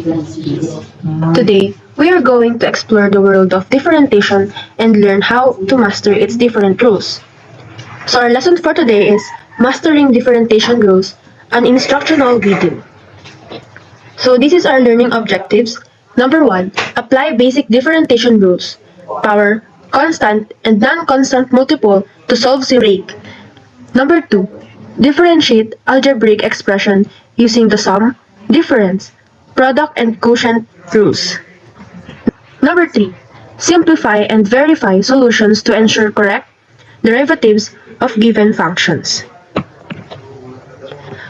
Today, we are going to explore the world of differentiation and learn how to master its different rules. So our lesson for today is Mastering Differentiation Rules, an instructional video. So this is our learning objectives. Number 1, apply basic differentiation rules. Power, constant, and non-constant multiple to solve rate. Number 2, differentiate algebraic expression using the sum, difference, product, and quotient rules. Number 3, simplify and verify solutions to ensure correct derivatives of given functions.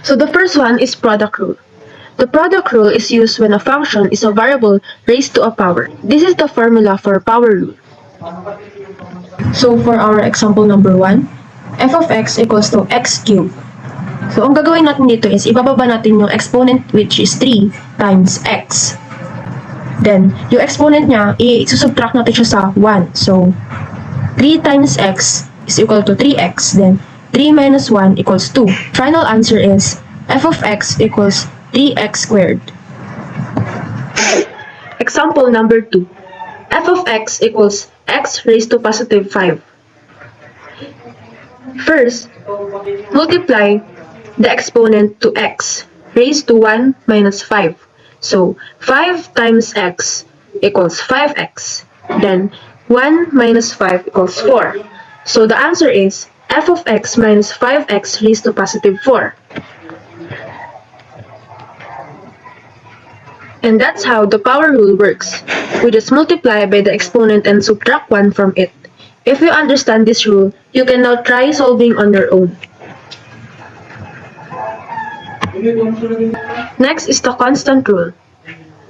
So the first one is product rule. The product rule is used when a function is a variable raised to a power. This is the formula for power rule. So for our example number 1, f of x equals to x cubed. So ang gagawin natin dito is ibababa natin yung exponent which is 3 times x. Then, yung exponent niya, i-subtract natin siya sa 1. So, 3 times x is equal to 3x. Then, 3 minus 1 equals 2. Final answer is f of x equals 3x squared. Example number 2. f of x equals x raised to positive 5. First, multiply the exponent to x raised to 1 minus 5. So, 5 times x equals 5x. Then, 1 minus 5 equals 4. So, the answer is f of x minus 5x raised to positive 4. And that's how the power rule works. We just multiply by the exponent and subtract 1 from it. If you understand this rule, you can now try solving on your own. Next is the constant rule.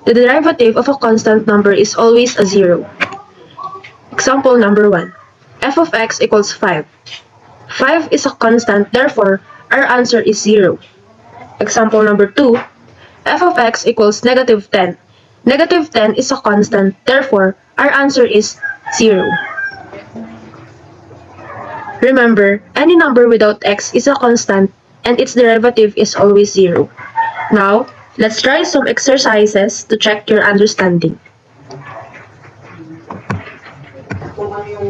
The derivative of a constant number is always a 0. Example number 1. f of x equals 5. 5 is a constant, therefore, our answer is 0. Example number 2. f of x equals negative 10. Negative 10 is a constant, therefore, our answer is 0. Remember, any number without x is a constant, and its derivative is always 0. Now, let's try some exercises to check your understanding.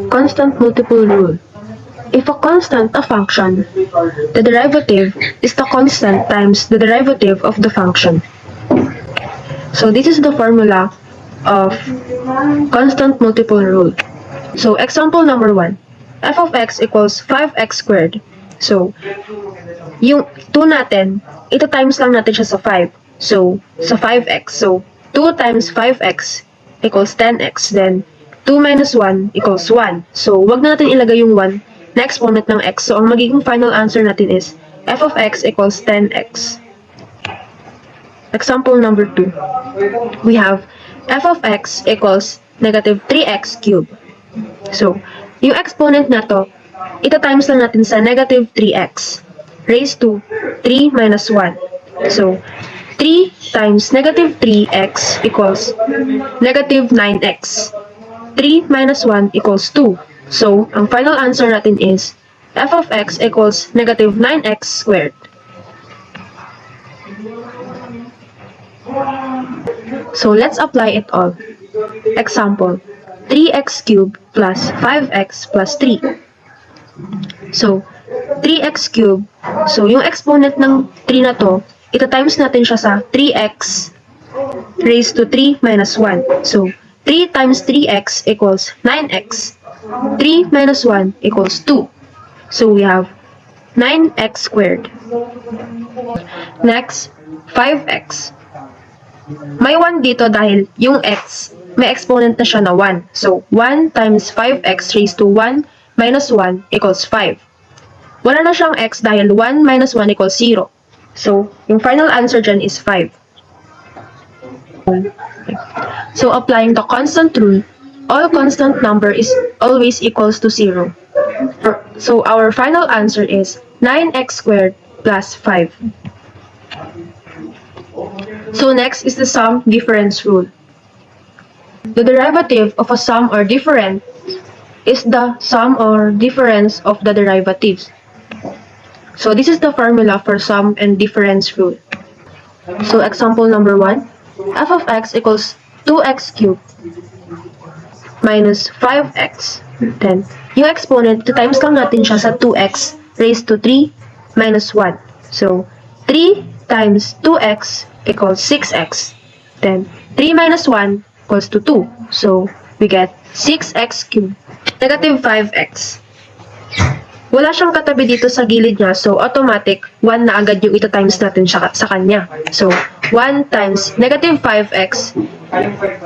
Constant multiple rule. If a constant a function, the derivative is the constant times the derivative of the function. So this is the formula of constant multiple rule. So example number 1, f of x equals 5x squared. So, yung 2 natin, ito times lang natin siya sa 5. So, sa 5x. So, 2 times 5x equals 10x. Then, 2 minus 1 equals 1. So, wag na natin ilagay yung 1 na exponent ng x. So, ang magiging final answer natin is f of x equals 10x. Example number 2. We have f of x equals negative 3x cubed. So, yung exponent na to, ito times lang natin sa negative 3x raised to 3 minus 1. So, 3 times negative 3x equals negative 9x. 3 minus 1 equals 2. So, ang final answer natin is f of x equals negative 9x squared. So, let's apply it all. Example, 3x cubed plus 5x plus 3. So, 3x cubed. So, yung exponent ng 3 na to, ito times natin siya sa 3x raised to 3 minus 1. So, 3 times 3x equals 9x. 3 minus 1 equals 2. So, we have 9x squared. Next, 5x. May 1 dito dahil yung x, may exponent na siya na 1. So, 1 times 5x raised to 1 minus 1 equals 5. Wala na siyang x dahil 1 minus 1 equals 0. So, yung final answer dyan is 5. So, applying the constant rule, all constant number is always equals to 0. So, our final answer is 9x squared plus 5. So, next is the sum difference rule. The derivative of a sum or difference is the sum or difference of the derivatives. So this is the formula for sum and difference rule. So example number 1, f of x equals 2x cubed minus 5x. Then, yung exponent, times lang natin siya sa 2x raised to 3 minus 1. So, 3 times 2x equals 6x. Then, 3 minus 1 equals to 2. So, we get 6x cubed. Negative 5x. Wala siyang katabi dito sa gilid niya, so automatic, 1 na agad yung ito-times natin siya sa kanya. So, 1 times negative 5x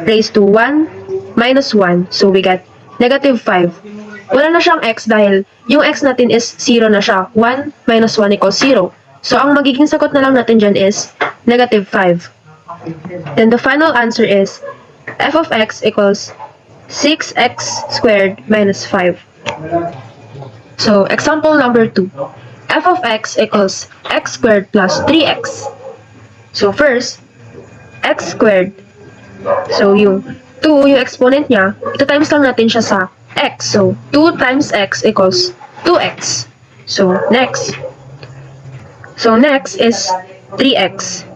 raised to 1 minus 1. So, we get negative 5. Wala na siyang x dahil yung x natin is 0 na siya. 1 minus 1 equals 0. So, ang magiging sagot na lang natin dyan is negative 5. Then, the final answer is f of x equals 6x squared minus 5. So, example number 2. f of x equals x squared plus 3x. So, first, x squared. So, yung 2, yung exponent niya, ito times lang natin siya sa x. So, 2 times x equals 2x. So, next. So, next is 3x.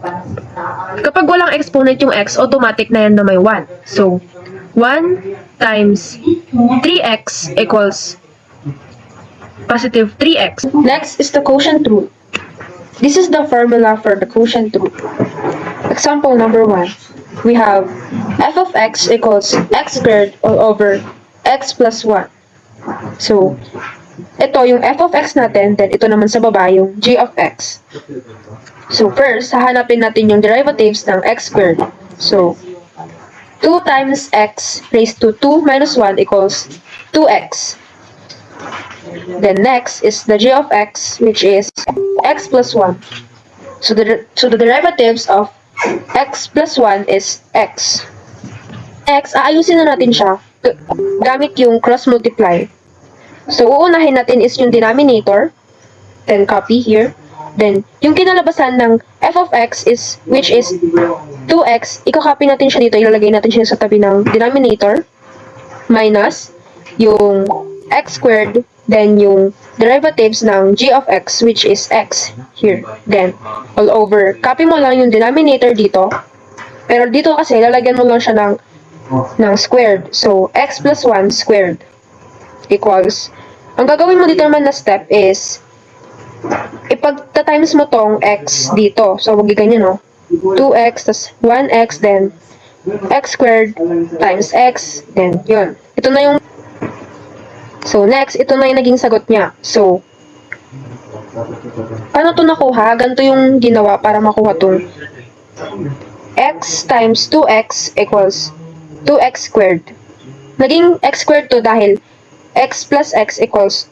Kapag walang exponent yung x, automatic na yan na may 1. So, 1 times 3x equals positive 3x. Next is the quotient rule. This is the formula for the quotient rule. Example number 1. We have f of x equals x squared all over x plus 1. So, ito yung f of x natin, then ito naman sa baba yung g of x. So, first, hahanapin natin yung derivatives ng x squared. So, 2 times x raised to 2 minus 1 equals 2x. Then next is the g of x, which is x plus 1. So the derivatives of x plus 1 is x. X, aayusin na natin siya gamit yung cross multiply. So uunahin natin is yung denominator, then copy here. Then yung kinalabasan ng f of x is, which is 2x, i-copy natin siya dito, ilalagay natin siya sa tabi ng denominator, minus yung x squared, then yung derivatives ng g of x, which is x here. Then, all over. Copy mo lang yung denominator dito. Pero dito kasi, lalagyan mo lang siya ng squared. So, x plus 1 squared equals, ang gagawin mo dito naman na step is, ipagta-times mo tong x dito. So, wag ganyan, no? 2x, tas 1x, then x squared times x, then yun. Ito na yung so, next, ito na yung naging sagot niya. So, paano ito nakuha? Ganito yung ginawa para makuha itong x times 2x equals 2x squared. Naging x squared to dahil x plus x equals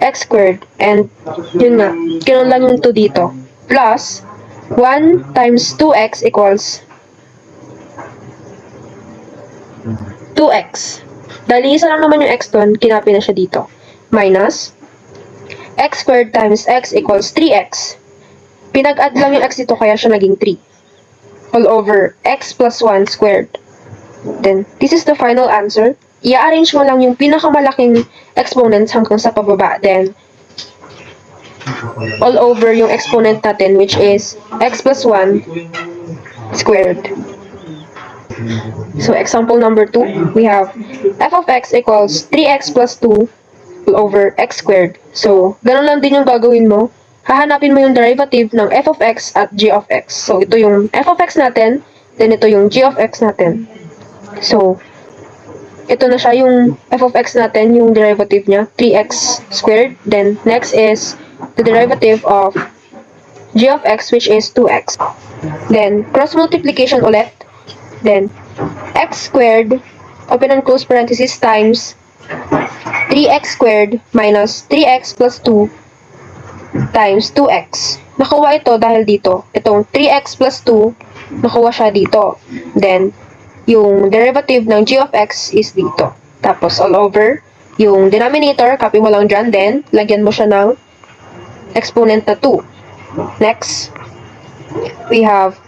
x squared. And, yun nga, kinuha lang yung 2 dito. Plus, 1 times 2x equals 2x. Dahil isa lang naman yung x doon, kinapi na siya dito. Minus, x squared times x equals 3x. Pinag-add lang yung x dito, kaya siya naging 3. All over x plus 1 squared. Then, this is the final answer. I-arrange mo lang yung pinakamalaking exponents hanggang sa pababa. Then, all over yung exponent natin, which is x plus 1 squared. So, example number 2, we have f of x equals 3x plus 2 all over x squared. So, ganun lang din yung gagawin mo. Hahanapin mo yung derivative ng f of x at g of x. So, ito yung f of x natin, then ito yung g of x natin. So, ito na siya yung f of x natin, yung derivative niya, 3x squared. Then, next is the derivative of g of x, which is 2x. Then, cross multiplication ulit. Then, x squared, open and close parenthesis, times 3x squared minus 3x plus 2 times 2x. Nakuha ito dahil dito. Itong 3x plus 2, nakuha siya dito. Then, yung derivative ng g of x is dito. Tapos, all over, yung denominator, copy mo lang dyan. Then, lagyan mo siya ng exponent na 2. Next, we have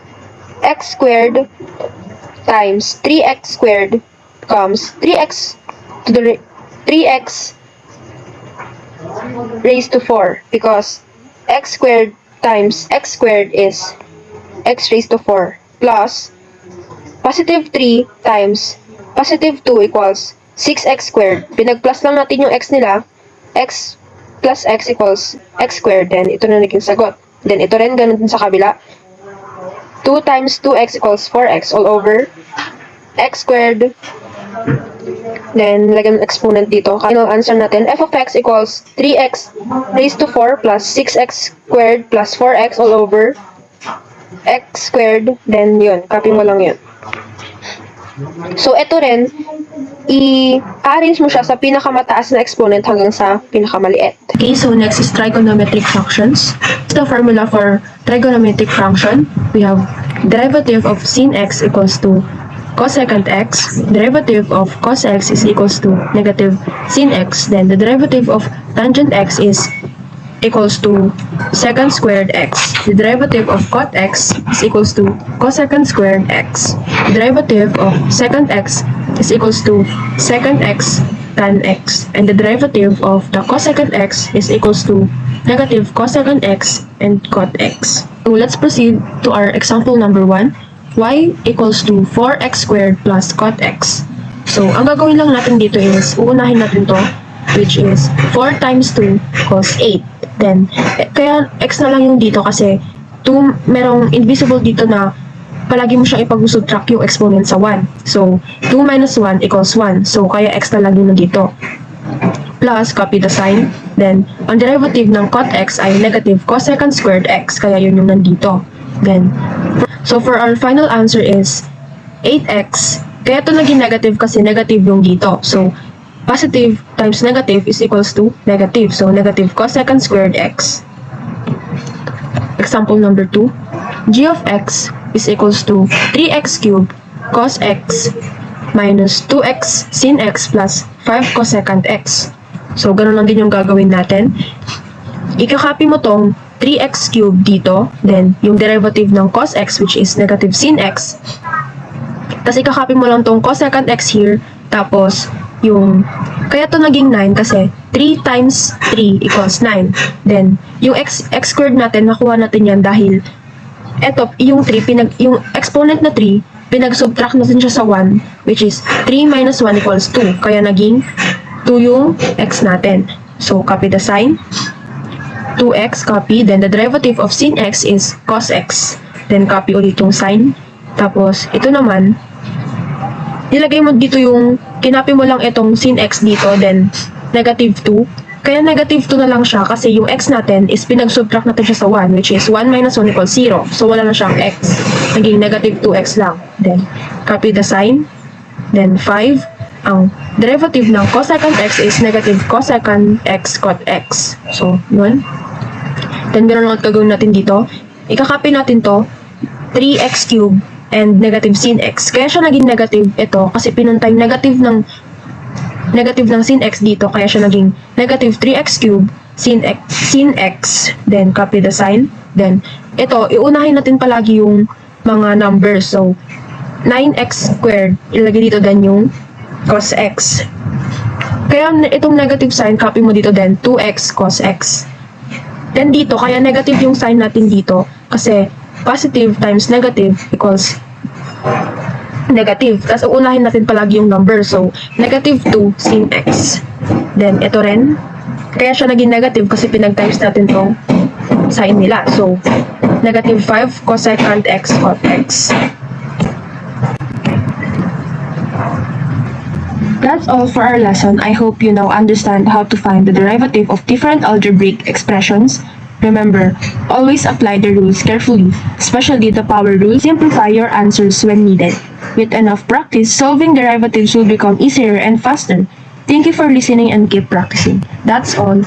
x squared times 3x squared becomes 3x to the 3x raised to 4 because x squared times x squared is x raised to 4. plus positive 3 times positive 2 equals 6x squared. Pinag-plus lang natin yung x nila. X plus x equals x squared. Then, ito na naging sagot. Then, ito rin ganun din sa kabila. 2 times 2x equals 4x all over x squared. Then, lagyan ng exponent dito. Final answer natin, f of x equals 3x raised to 4 plus 6x squared plus 4x all over x squared. Then, yun. Copy mo lang yun. So, ito rin, i-arrange mo siya sa pinakamataas na exponent hanggang sa pinakamaliit. Okay, so next is trigonometric functions. The formula for trigonometric function, we have derivative of sin x equals to cosecant x. Derivative of cos x is equals to negative sin x. Then, the derivative of tangent x is equals to secant squared x. The derivative of cot x is equals to cosecant squared x. The derivative of secant x is equals to secant x tan x. And the derivative of the cosecant x is equals to negative cosecant x and cot x. So let's proceed to our example number 1. Y equals to 4x squared plus cot x. So, ang gagawin lang natin dito is, uunahin natin to, which is 4 times 2 equals 8. Then, kaya x na lang yung dito kasi 2, merong invisible dito na palagi mo siyang ipag-subtract yung exponent sa 1. So, 2 minus 1 equals 1. So, kaya x na lang yun dito. Plus, copy the sign. Then, ang derivative ng cot x ay negative cosecant squared x. Kaya yun yung nandito. Then, so for our final answer is 8x. Kaya ito naging negative kasi negative yung dito. So, positive times negative is equals to negative. So, negative cosecant squared x. Example number 2. G of x is equals to 3x cubed cos x minus 2x sin x plus 5 cosecant x. So, ganun lang din yung gagawin natin. Ika-copy mo tong 3x cubed dito. Then, yung derivative ng cos x which is negative sin x. Tapos, ika-copy mo lang tong cosecant x here. Tapos, yung, kaya to naging 9 kasi 3 times 3 equals 9. Then, yung x squared natin, nakuha natin yan dahil eto, yung 3, yung exponent na 3, pinag-subtract natin siya sa 1, which is 3 minus 1 equals 2. Kaya naging 2 yung x natin. So, copy the sign. 2x, copy. Then, the derivative of sin x is cos x. Then, copy ulit yung sign. Tapos, ito naman, nilagay mo dito yung, kinapi mo lang itong sin x dito, then negative 2. Kaya negative 2 na lang siya kasi yung x natin is pinag-subtract natin siya sa 1, which is 1 minus 1 equals 0. So, wala na siyang x. Naging negative 2x lang. Then, copy the sign. Then, 5. Ang derivative ng cosecant x is negative cosecant x cot x. So, yun. Then, meron lang gagawin natin dito. Ika-copy natin to, 3x cubed and negative sin x. Kaya siya naging negative ito kasi pinuntay negative ng sin x dito. Kaya siya naging negative 3x cubed sin x. Then, copy the sign. Then, ito, iunahin natin palagi yung mga numbers. So, 9x squared. Ilagay dito din yung cos x. Kaya itong negative sign, copy mo dito din, 2x cos x. Then, dito, kaya negative yung sign natin dito kasi positive times negative equals negative. Tapos, uunahin natin palagi yung number. So, negative 2 sin x. Then, ito rin. Kaya siya naging negative kasi pinag-times natin tong sign nila. So, negative 5 cosecant x cot x. That's all for our lesson. I hope you now understand how to find the derivative of different algebraic expressions. Remember, always apply the rules carefully, especially the power rule. Simplify your answers when needed. With enough practice, solving derivatives will become easier and faster. Thank you for listening and keep practicing. That's all.